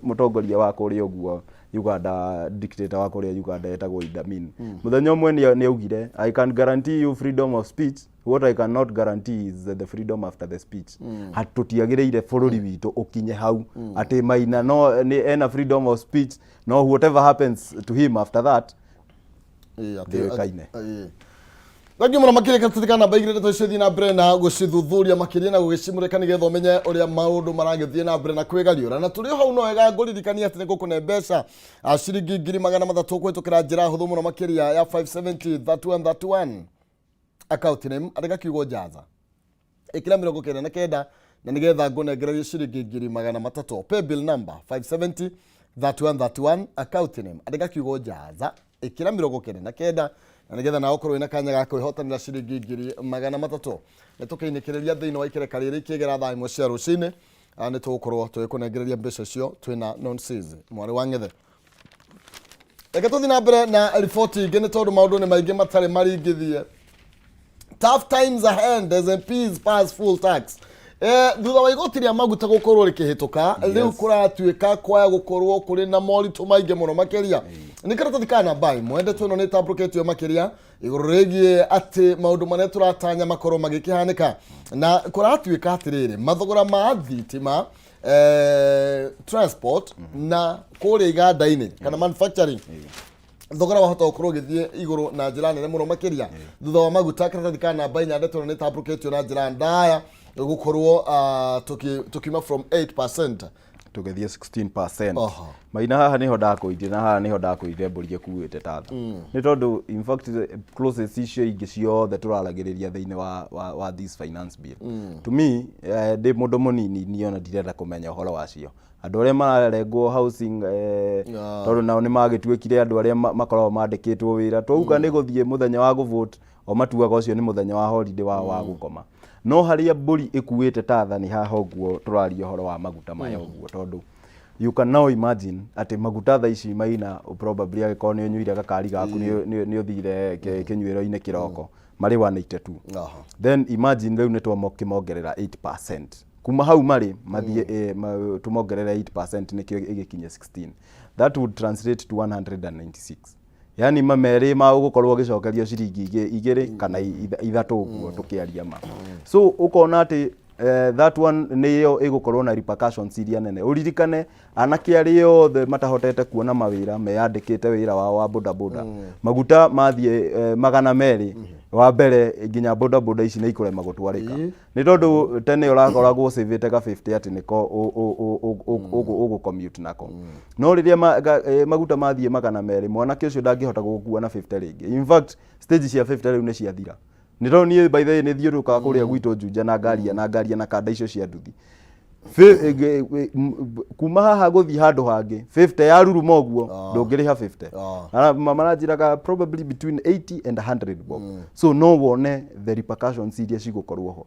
mutongoria wako uria uguo Uganda dictator wako uria Uganda etagwo Idi Amin muthenya umwe ni augire I can guarantee you freedom of speech what I cannot guarantee is the freedom after the speech hatutiagiriire bururi witu ukinye hau ati Maina no ni ena freedom of speech no whatever happens to him after that kaine Nagi muna makire katika namba igire twacithi na mbere na gucithuthuria makiria na gugicimurika nigetha umenye uria maundu maragithie na mbere na kwigariura na turi hau no wega nguririkania ati nigukune mbeca ciringi 300 kwitukira njira huthu muno makiria ya 570 3131 account name andika kiugo jaza ikira 99 na nigetha ngunengererie ciringi 300 pay bill number 570 3131 account name andika kiugo jaza ikira 99 na nigetha na okorwo ina kanya gako ihotanira ciringi 300 nitukiinikireria thiini wa ikereka riri kigera thaa imwe cia rucini ni tugukorwo tugikunengereria mbeca cio twina nonsense mwari wa ngethe eka tuthi na mbere na riboti ingi ni tondu maundu ni maingi matari maringithie tough times ahead as MPs pass full tax thutha wa igoti ria maguta gukorwo rikihituka riu kuratuika kwaya gukorwo kuri na moritu maingi muno makiria ni karatathi kana bai mwende tuno ni tabroket yo makiria iguru rigie ati maundu mane turatanya makorwo magikihanika na kuratuika atiriri mathogora ma thitima transport na kuri iganda-ini kana manufacturing thogora wahota gukorwo githie iguru na njira nene muno makiria thutha wa maguta karatathi kana bai nyande tuno ni tabroket yo na njira ndaya gukorwo tukima from 8% tugethie 16%. Maina haha niho ndakuithie na haha niho ndakuithie mburi kuite tatha ni tondu in fact closest issue ingi ciothe turaragiriria thiini wa this finance bill to me ndi mundu munini niona ndirenda kumenya uhoro wacio andu aria mararengwo housing tondu nao ni magituikire andu aria makoragwo mandikitwo wira twauga ni guthie muthenya wa guvote o matuaga ucio ni muthenya wa holiday wa gukoma no haria mburi ikuite tatha ni haha uguo turaria horo wa maguta maya uguo tondu you can now imagine ati maguta tha ici Maina probably agiko ni unyuire gakari gaku ni uthire kinyuiro-ini kiroko mari 182 then imagine riu ni twamokimongerera 8% kuma hau mari mathie tumongerera 8% nikio igikinye 16 that would translate to 196 yani mameri ma ugukorwo gicokerio ciringi igiri kana ithatu uguo tukiaria ma so ukona ati that one niyo igukorwo na repercussions iria nene uririkane anake ario the matahotete kuona mawira meyandikite wira wa boda boda maguta mathie magana meri wa mbere nginya boda boda ici ni ikure magutwarika ni tondu tene urakoragwo savete ka 50 ati niko ugu commute nako no riria maguta mathie magana meri mwanake ucio ndangihota gukua na 50 ringi in fact stage cia 50 riu ni ciathira ni tondu ni by the way ni thiuruka kuria gwitu Juja na ngaria na kanda icio cia nduthi kuma haha guthii handu hangi 50 ya ruruma oguo ndungiriha 50 maranjiraga probably between 80 and 100 bob so no wone the repercussions iria cigukorwo ho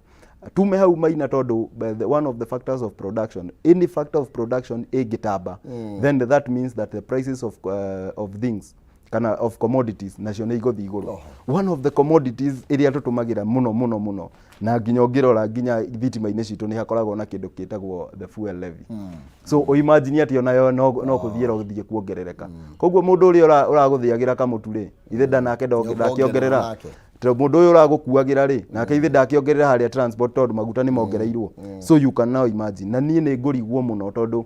tume hau Maina tondu one of the factors of production any factor of production igitamba then that means that the prices of things kana of commodities national igothi iguru one of the commodities iria tutumagira muno na nginya ngirora nginya thitima-ini citu ni hakoragwo na kindu kitagwo the fuel levy so o imagine ati onayo no kuthiera guthie kuongerereka koguo mundu uria uraguthiagira kamuturi ithe ndanake ndakiongerera mundu uyu uragukuagira ri nake ithe ndakiongerera haria transport tondu maguta ni mongereirwo so you can now imagine na nie ni ngurigwo muno tondu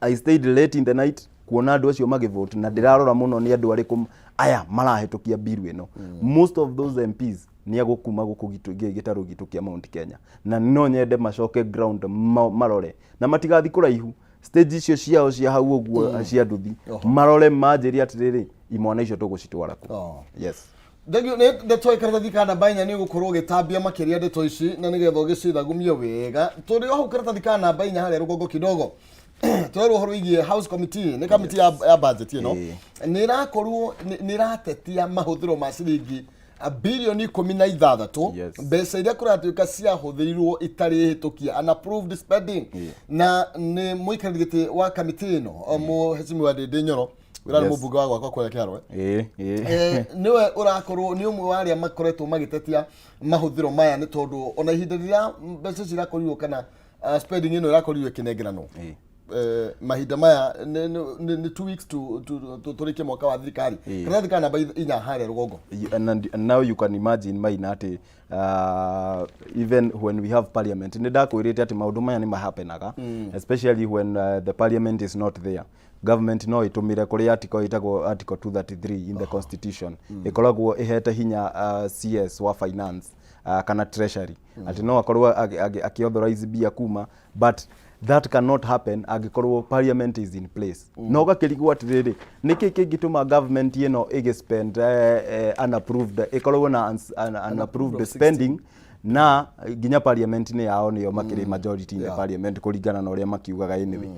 I stayed late in the night kuona andũ acio magivote na ndirarora muno ni andũ ariku aya marahĩtũkia bill ĩno. Most of those MPs ni agukuma gĩtarũ gitu kĩa Mount Kenya, na no nyende macoke ground marore na matigathi kũraihu stage icio ciao cia hau ũguo cia nduthi marore manjĩri atirĩrĩ imwana icio tũgũcitwara ku. Yes. Ndagio ne toy karatathi kana bainya ni gukorwo gitambia makiria ndeto ici na nigetho gicithagumio wega turi ho karatathi kana bainya hali rugongo kidogo twerwo horo igie house committee ni committee ya budget you know ni rakorwo ni ratetia mahuthiro ma ciringi bilioni 16 mbeca iria kuratuika cia huthirirwo itari hitukia unapproved spending na ni muikarigite wa committee ino muheshimiwa Ndindi Nyoro wira mubunge wa gwakwa kwa kiaro niwe urakorwo ni umwe wa aria makoretwo magitetia mahuthiro maya ni tondu ona ihinda riria mbeca cirakorirwo kana spending ino irakorirwo kinengerano mahinda maya ni 2 weeks to turike mwaka wa thirikari kana kana inya hare rugongo. And now you can imagine Maina ati even when we have parliament ni ndakwirite ati maundu maya ni mahapenaga especially when the parliament is not there. Government no itumire kuri article itago article 233 in the constitution ikoragwo ihete hinya CS wa finance kana treasury ati no akorwo akiauthorize bia kuma, but that cannot happen agikorwo parliament is in place. No gakirigwo atiriri niki kingituma government ino igispend unapproved ikorwo na unapproved spending na ginya parliament ni yao niyo makiri majority in the parliament kuringana na uria makiugaga anyway.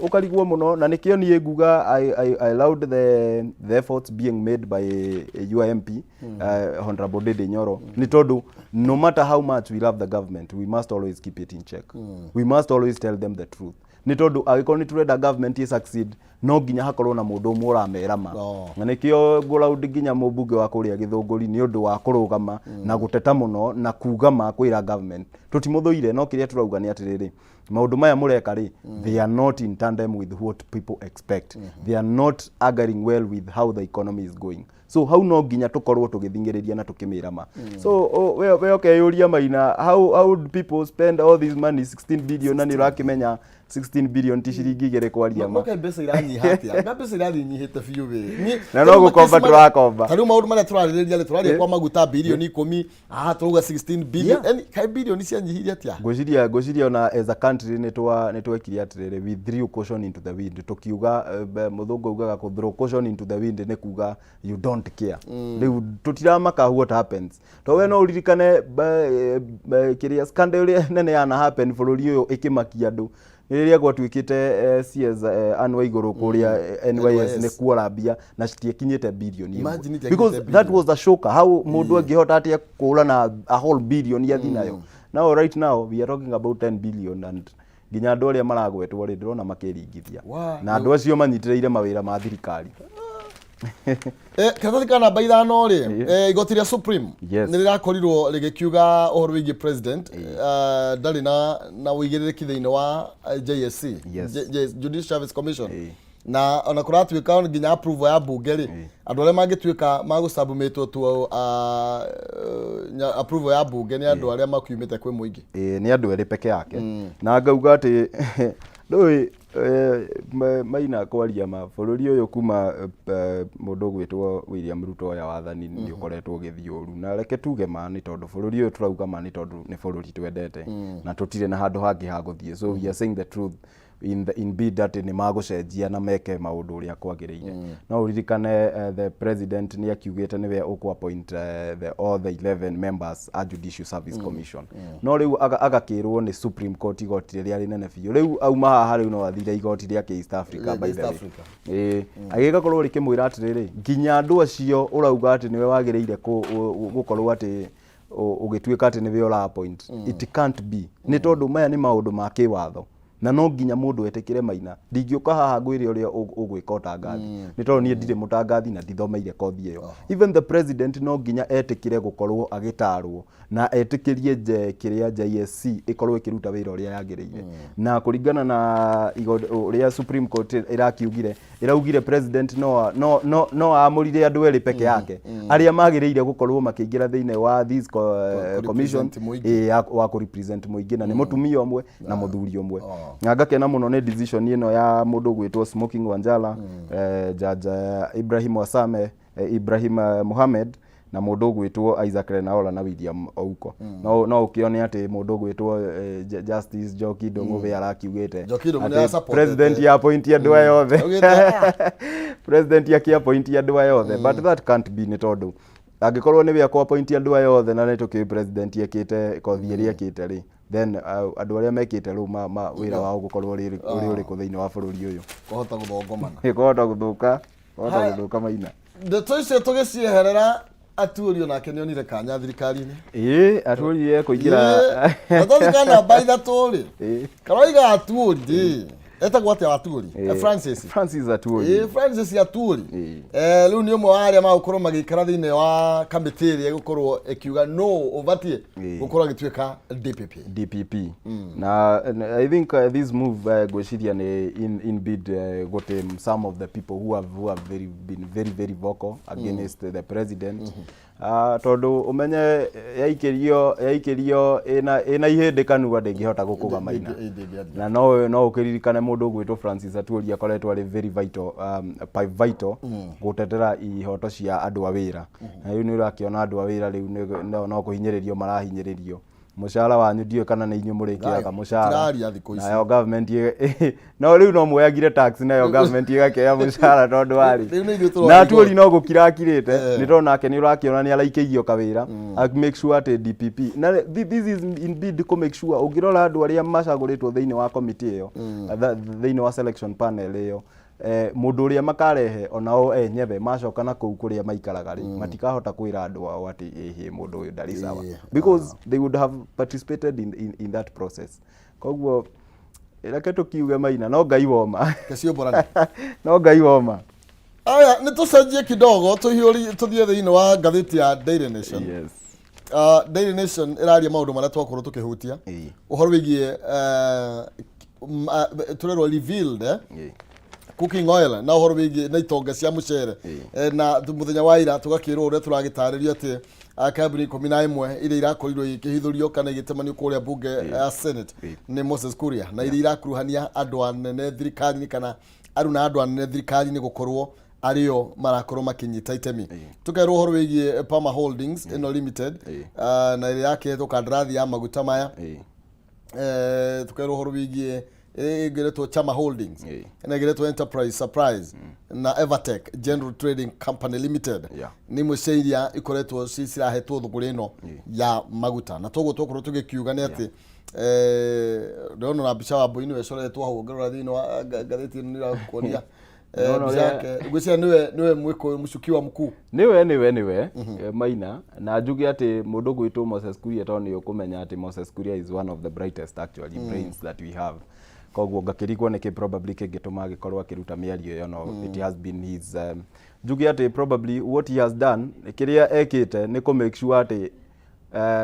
Ukarigwo muno na nikio nie nguga I allowed the efforts being made by UMP Honorable Ndindi Nyoro ni tondu no matter how much we love the government we must always keep it in check. We must always tell them the truth. Ni tondu agikorwo ni turenda government i succeed no ginya hakorwo na mundu umwe uramerama na nikio ngulaudi ginya mubunge wa kuria Githunguri ni undu wa kurugama na guteta muno na kuga ma kwira government tutimuthuire no kiria turauga ni atiriri maundu maya mureka ri they are not in tandem with what people expect. They are not agreeing well with how the economy is going. So how no ginya tukorwo tugithingiriria na tukimirama. So we okay yuria Maina how would people spend all this money 16 billion na ni rakimenya 16 billion tishiringi igere kwaria ma. Okay, mbeca iranyiha atia. Na mbeca iranyihite biu we. Na no gukomba turakomba. Tari maundu mara turaririria le turaria kwa maguta bilioni 10 turuga 16 billion. Any kai billion cianyihiria atia. Gociria na as a country ni twekire atirire we threw caution into the wind. Tukiuga muthungu ugaga ku throw caution into the wind ni kuga you don't care. Riu tutiramaka what happens. To we no uririkane kiria scandal nene yana happen bururi uyu ikimakia andu riria gwatuikite CS anwa iguru kuria NYS ne kuarabia na citiekinyite bilioni because that was a shocker how mundu angihota atia kura na a whole billion ya thinayo. Now right now we are talking about 10 billion and ginya andu aria maragwetwo ri ndirona makiringithia na andu acio manyitireire mawira ma thirikari. Karatathi kana baithano ri igoti ria Supreme ni rirakorirwo rigikiuga uhoro wigi president ndari na uigiriki thiini wa JSC Judicial Service Commission na ona kuratuika nginya approval ya bunge ri andu aria mangituika magusubmitwo tu approval ya bunge ni andu aria makiumite kwi muingi ni andu eri peke yake na ngauga ati ndoi Maina kwaria ma bururi uyu kuma mundu gwitwo William Ruto ya wathani ni ukoretwo githioru na reke tuge ma ni tondu bururi uyu turauga ma ni tondu ni bururi twendete na tutire na handu hangi ha guthie. So we are saying the truth in bid that ni magucenjia na meke maundu uria kwagiriire. No uririkane the president ni akiugite niwe uku appoint all the 11 members a Judicial Service Commission. No riu agakirwo ni Supreme Court igoti ria rinene biu. Riu auma haha riu no athire igoti ria East Africa by the way. Agigakorwo rikimwira atiriri ginya andu acio urauga ati niwe wagiriire gukorwo ati ugituika ati niwe ura appoint. It can't be. Ni tondu maya ni maundu ma kiwatho na no nginya mundu etekire Maina ndingiuka haha ngwire uria ugwika utangathi ni tondu nie ndire mutangathi na ndithomeire kothi iyo. Even the president no nginya etekire gukorwo agitarwo na etikirie kiria JSC ikorwo ikiruta wira uria yagiriire na kuringana na uria Supreme Court iraugire president no amurire andu eri peke yake aria magiriire gukorwo makiingira thiine wa this commission wa ku represent muingi na ni mutumia omwe na muthuri omwe. na ngakena muno ni decision ino ya mundu gwitwo Smoking Wanjala Judge Ibrahim Wasame Ibrahim Mohamed na mundu gwitwo Isaac Lenaola na William Ouko no ukione ati mundu gwitwo Justice Joki Ndung'u arakiugite president ya appoint ya ndwa yothe president ya appoint ya ndwa yothe but that can't be ni tondu angikorwo ni we appoint ya ndwa yothe na ni tuki president yekite kothi iria yekite ri then andu aria mekite ru wira wao gukorwo uri ku thiini wa bururi uyu kohota guthongomana kohota guthuka maina ndeto icio tugicieherera aturio nake nionire kanya thirikari-ini aturie kuingira athirikana baitha turi karoiga atuori etagwo atia aturi Francis Aturi Francis Aturi riu ni umwe wa aria magukorwo magikara thiini wa kamiti iria gukorwo ekiuga no ubatie gukorwo agituika DPP na I think this move gwiciria ni in bid got some of the people who have been very vocal against the president tondu umenye yaikirio ina ihindikanu ndingihota gukuga maina na no ukiririkane mundu gwitwo Francis Aturi akoretwo ari very vital gutetera ihoto cia andu a wira na riu ni urakiona andu a wira riu no kuhinyiririo marahinyiririo mushara wanyu ndiyo kana ni inyu murikiaga mushara na yo government no riu no muyagire tax na yo government igakea mushara tondu ari na Aturi no gukirakirite ni tona nake ni urakiona ni araikigio kawira make sure at DPP na this is indeed to make sure ugirora andu aria macaguritwo thiini wa committee iyo thiini wa selection panel iyo mundu uria makarehe onao enyewe macoka na kuu kuria maikaraga ri matikahota kwira andu ao ati mundu uyu ndari sawa because they would have participated in that process koguo reke tukiuge maina no ngai woma kacio borana no ngai woma aya nitucenjie kidogo tuthie thiini wa ngathiti ya Daily Nation. Yes. Daily Nation iraria maundu maria twakorwo tukihutia uhoro wigie turerwo revealed cooking oil na uhoro wigie na itonga cia mucere na muthenya wa ira tugakirwo uria turagitaririo ati kabini 11 ile irakorirwo ikihithurio kana igitemanio kuria bunge ya Senate ni Moses Kuria na ile irakuruhania andu anene thirikari kana aruna andu anene thirikari ni gukorwo ario marakorwo makinyita itemi tukerwo uhoro wigie Pama Holdings ino limited na ile yake tukandrathi ya maguta maya tukerwo uhoro wigie gereto Chama Holdings na gereto Enterprise Surprise na Evertech General Trading Company Limited ni muceiria ikoretwo cirahetwo thuguri ino ya maguta na togo tokorwo tugikiuga ni ati ndono na bicha wa boini wecoretwo hau ngarora thiini wa gatheti ni rakuonia gwicira niwe mwiko mushukiwa mkuu niwe maina na njuge ati mundu gwitwo Moses Kuria toni ukumenya ati Moses Kuria is one of the brightest actually brains that we have koguo ngakirigwo niki probably kingituma gikorwa kiruta miario yo no it has been his njuge ati probably what he has done kiria ekite ni ku make sure ati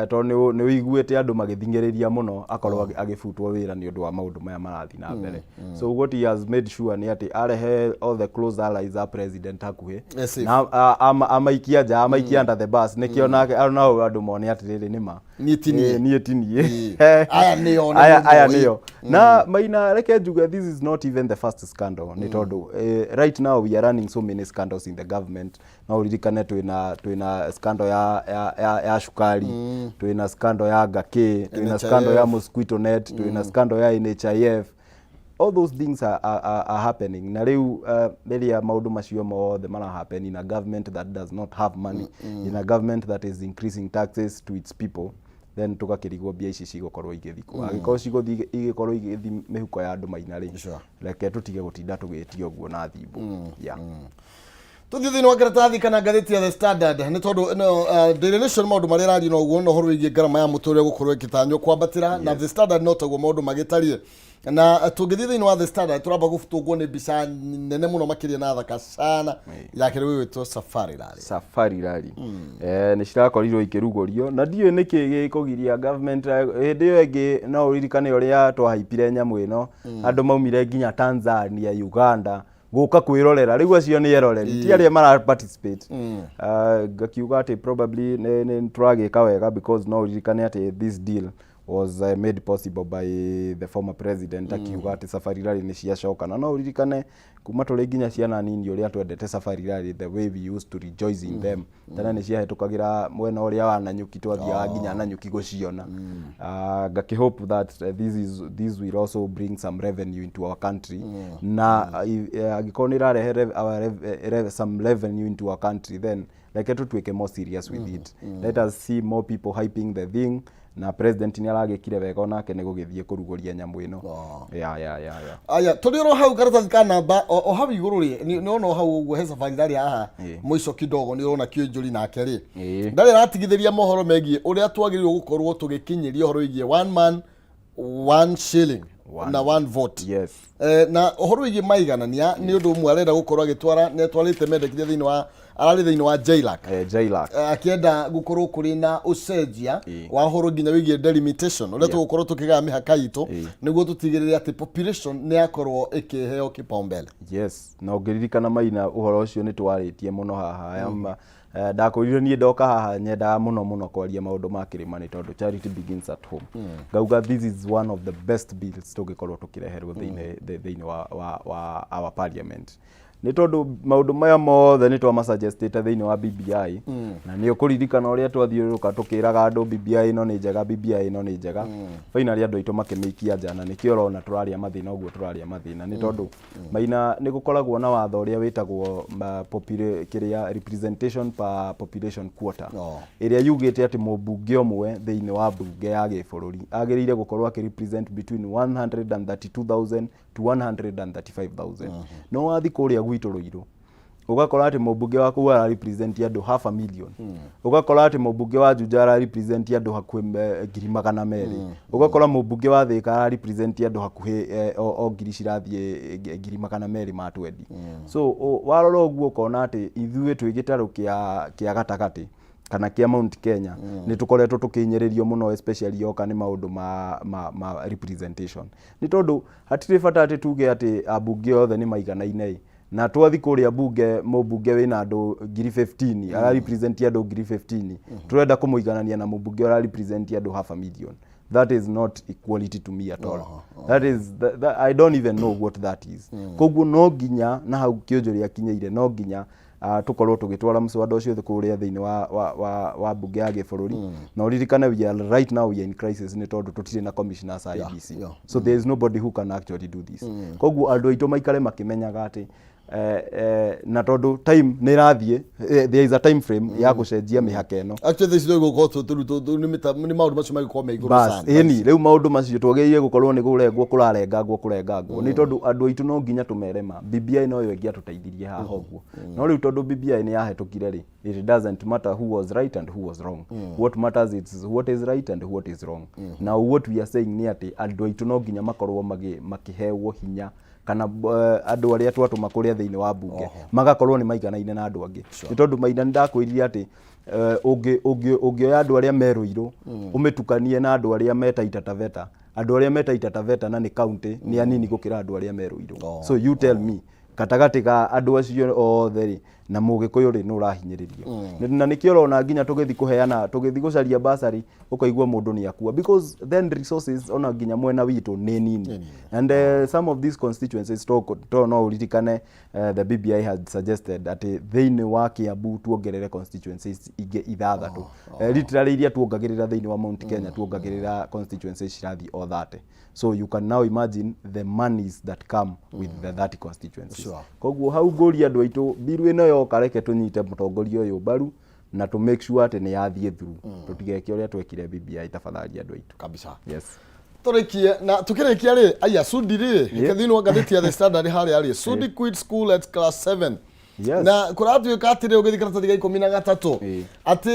tondu ni wiguite andu magithingiriria muno akorwo agifutwo wira ni undu wa maundu maya marathi na mbere so what he has made sure ni ati arehe all the close allies are president hakuhi na amaikia ja amaikia under the bus nikio nake arona andu mone ati riri nima nietinie aya niyo na maina reke njuge this is not even the first scandal ni tondu right now we are running so many scandals in the government na uririkane twina scandal ya shukari twina scandal ya Gake twina scandal ya mosquito net twina scandal ya NHIF all those things are happening na riu melia maundu macio mothe mara happen in a government that does not have money in a government that is increasing taxes to its people then tukakirigwo bia ici cigokorwo igithiko agiko cigothi igikorwo igithi mihuko ya andu maina ri reke tutige gutinda tugitio guo na thimbu tuthithini wa karatathi kana ngathiti ya The Standard ni tondu Daily Nation maundu maria rari no guo no horo wigie garama ya muture gukorwo ikitanyo kwambatira na The Standard no taguo maundu magitarie na tugithithini wa The Standard turamba gufutugwo ni bica nene muno makiria na thaka sana yakire witwo Safari Rally ni cirakorirwo ikirugorio na ndiyo niki gikugiria government hindi yo ingi no uririkane uria twahaipire nyamu ino andu maumire nginya Tanzania Uganda guka kwirorera rigu acio ni eroreri ti aria mara participate ngakiuga ati probably ni turagika wega because no uririkane ati this deal was made possible by the former president akiuga ati safari rally ni ciacoka na no uririkane kuma tuli nginya ciana nini uria twendete safari rally the way we used to rejoice in them tena ni ciahitukagira mwena uria wa Nanyuki twathiaga nginya Nanyuki guciona ngaki hope that this will also bring some revenue into our country na agikorwo irarehe some revenue into our country then like to tweke more serious with it let us see more people hyping the thing na president ni aragikire wega onake ni gugithie kuruguria nyamu ino aya tuliro hau karatathi ka namba o hau iguru ri ni ono hau uguo he safari ndari haha muico kidogo ni urona kionjuri nake ri ndari ratigithiria mohoro megie uria twagirirwo gukorwo tugikinyiria horo igie one man one shilling na one vote yes na uhoro igie maiganania ni undu umwe arenda gukorwo agitwara ni atwarite mendekithia thiini wa arari thiini wa jailak akienda gukorwo kuri na ucenjia wa horo nginya wigie delimitation uria tugukorwo tukigaa mihaka itu niguo tutigirire ati population ni yakorwo ikiheo kipaumbele yes na ugiririkana maina uhoro ucio ni twaritie muno haha ndakwirire nie ndoka haha nyenda muno kwaria maundu ma kirima ni tondu charity begins at home ngauga this is one of the best bills tugikorwo tukireherwo thiini wa our parliament ni tondu maundu maya mothe ni twa masuggestete thiini wa BBI na ni ukuririkana uria twathiuruka tukiraga andu BBI no ni njega BBI no ni njega finally andu aitu makimikia jana ni kioro na turaria mathina uguo turaria mathina ni tondu maina ni gukoragwo na watho uria witagwo representation per population quota iria yugite ati mubunge omwe thiini wa bunge ya gibururi agirire gukorwo akirepresent between 132,000 to 135,000 no wathi kuria gwitu ruiru ugakora ati mubunge waku ara represent andu 500,000 ugakora ati mubunge wa Juja ara represent andu hakuhi 200,000 ugakora mubunge wa Thika ara represent andu hakuhi o ngiri cirathie 200,000 ma 20 so warora uguo kona ati ithuĩ twĩ gĩtarũ kĩa gatagati kana kia Mount Kenya ni tukoretwo tukinyiririo muno especially yoka ni maundu ma representation ni tondu hatire bata ati tuge ati abunge othe ni maiganaine na twathi kuria bunge mubunge wina andu 15,000 ara represent andu 15,000 turenda kumuiganania na mubunge ara represent andu 500,000 that is not equality to me at all that is I don't even know what that is koguo no ginya na hau kionjori akinyeire no ginya tukorwo tugitwara mswada ucio thukuria thiini wa bunge ya gibururi na uririkane we are right now we are in crisis ni tondu tutire na commissioners IBC so there is nobody who can actually do this koguo andu aitu maikare makimenyaga ati na tondu time ni rathie there is a time frame ya gucenjia mihaka eno actually this is go to ni maundu macio magikwo me iguru sana eni riu maundu macio twagiriire gukorwo ni kurengwo kurarengangwo ni tondu andu aitu no nginya tumerema BBI no yo ngia tuteithirie haha uguo no riu tondu BBI ni yahetukire ri it doesn't matter who was right and who was wrong what matters is what is right and what is wrong now what we are saying ni ati andu aitu no nginya makorwo makiheo hinya kana andu aria twatuma kuria thiini wa bunge magakorwo ni maiganaine na andu angi ni tondu maina ndakwiririe ati ungioya andu aria meruiru umetukanie na andu aria metaita taveta andu aria metaita taveta na ni county ni anini gukira andu aria meruiru so you tell me katagati ka andu acio othe na mugikuyu ri no rahinyiririo na nikioro na nginya tugithi kuheana tugithi gucaria basari ukaigua mundu ni akua because then resources ona nginya mwena witu ni nini and some of these constituencies to no uririkane the BBI had suggested that thiini wa Kiambu tuongerere constituencies inge ithathatu literally iria tuongagirira thiini wa Mount Kenya tuongagirira constituencies cirathi o 30 so you can now imagine the monies that come with the 30 constituencies koguo hau ngori andu aitu biru ino yoka reke tunyite mutongoria uyu baru na to make sure ati ni yathie through tutigeke uria twekire BBI tafadhali andu aitu kabisa yes turikie na tukirekia ri aya Sudi ri kethini wa gatheti ya The Standard hari ari Sudi quit school at class 7 yes na kuratu katire ugithikira tathika 13 ati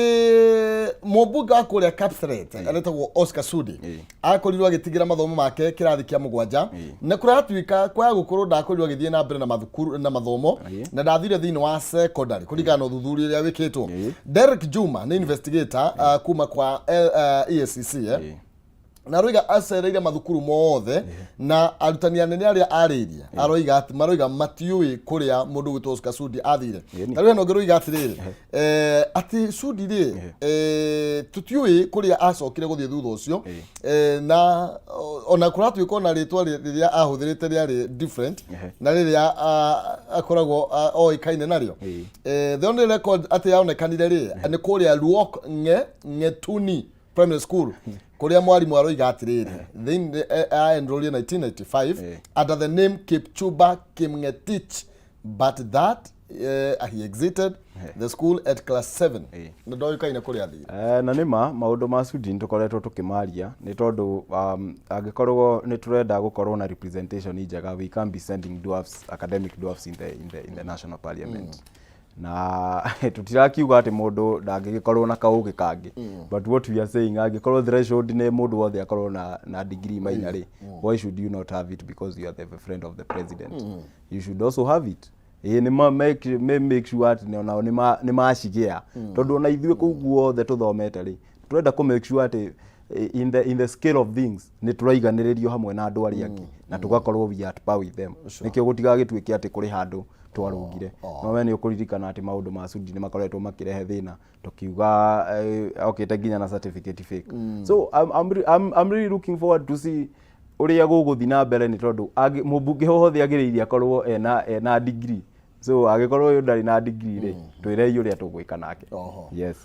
mubuga akuria Kapseret aretagwo Oscar Sudi akorirwo agitigira mathomo make kirathi kia mugwanja na kuratuika kwa gukorwo ndakorirwo agithie na mbere na mathukuru na mathomo na ndathire thiini wa secondary kurigana uthuthuria uria wikitwo Derek Juma ni investigator kuma kwa EACC na roiga acereire mathukuru mothe na arutani anene aria ariria aroiga ati maroiga matiui kuria mundu gwitwo Oscar Sudi athire na riu no ngiroiga atiriri ati Sudi ri tutiui kuria acokire guthie thutha ucio na ona kuratuika ona ritwa riria ahuthirite riari different na riria akoragwo oikaine nario the only record ati yaonekanire ri ni kuria Luok Ngetuni primary school kuria mwarimu aroiga atiriri then enrolled in 1995 under the name Kipchumba Kimngetich, but that he exited the school at class 7 na ndoikaine kuria athire na nima maundu ma Sudi nitukoretwo tukimaria ni tondu angikorwo ni turenda gukorwo na representation njega, we can be sending dwarfs, academic dwarfs in the national parliament na tutirakiuga ati mundu ndangikorwo na kauge kangi but what we are saying angikorwo threshold ne mundu wothe akorwo na degree minor ri why should you not have it because you are the friend of the president? You should also have it. Ni make sure ati ni macigia tondu ona ithue kuguo the tuthomete ri turenda ku make sure ati in the scale of things ni turaiganiririo hamwe na andu aria angi na tugakorwo we at par with them nikio gutigagituike ati kuri handu twarungire no we ni ukuririkana ati maundu ma Sudi ni makoretwo makirehe thina tukiuga okite nginya na certificate fake so I'm really looking forward to see uria guguthi na mbere ni tondu mubunge hothe agiriirie akorwo ena degree so agikorwo uyu ndari na degree ri twire uria tugwika nake yes.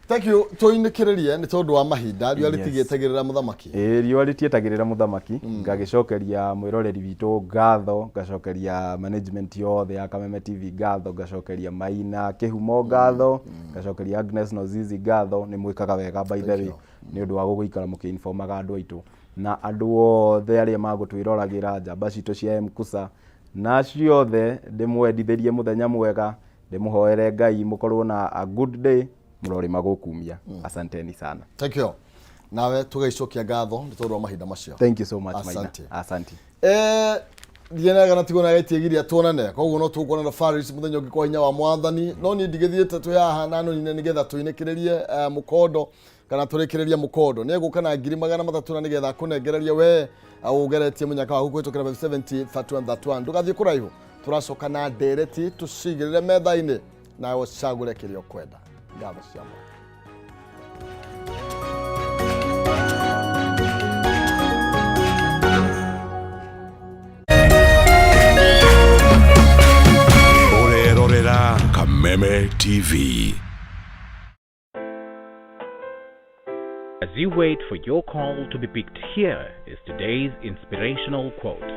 Thank you. Tuinikiririe ni tondu wa mahinda riu ritigietagirira muthamaki riu ritietagirira muthamaki ngagicokeria mwiroreri witu ngatho, ngacokeria management yothe ya Kameme TV ngatho, ngacokeria Maina Kihumo ngatho, ngacokeria Agnes Nozizi ngatho, ni mwikaga wega by the way ni undu wa guguikara mukiinformaga andu aitu na andu othe aria magutwirораgira njamba citu cia Mkusa na ciothe ndimwendithirie muthenya mwega, ndimuhoere Ngai mukorwo na a good day murori magukumia asanteni sana. Thank you. Nawe tugaicokia ngatho ni tondu wa mahinda macio. Thank you so much Maina. Asante. Ndiena na tigona getigiria tuonane koguo no tukuona na Faris muthenya ungi kwa hinya wa mwathani no ni ndigithiete tu yaha nano ni nigetha tuinikiririe mukondo kana turekereria mukondo ni guka na 300 na nigetha kunengereria we ugeretie munyaka waku kwitukira 70 31 ndugathie kuraihu turacoka na ndereti tucigirire metha-ini na ucagure kirio kwenda ngatho ciamo. Kameme TV. As you wait for your call to be picked, here is today's inspirational quote.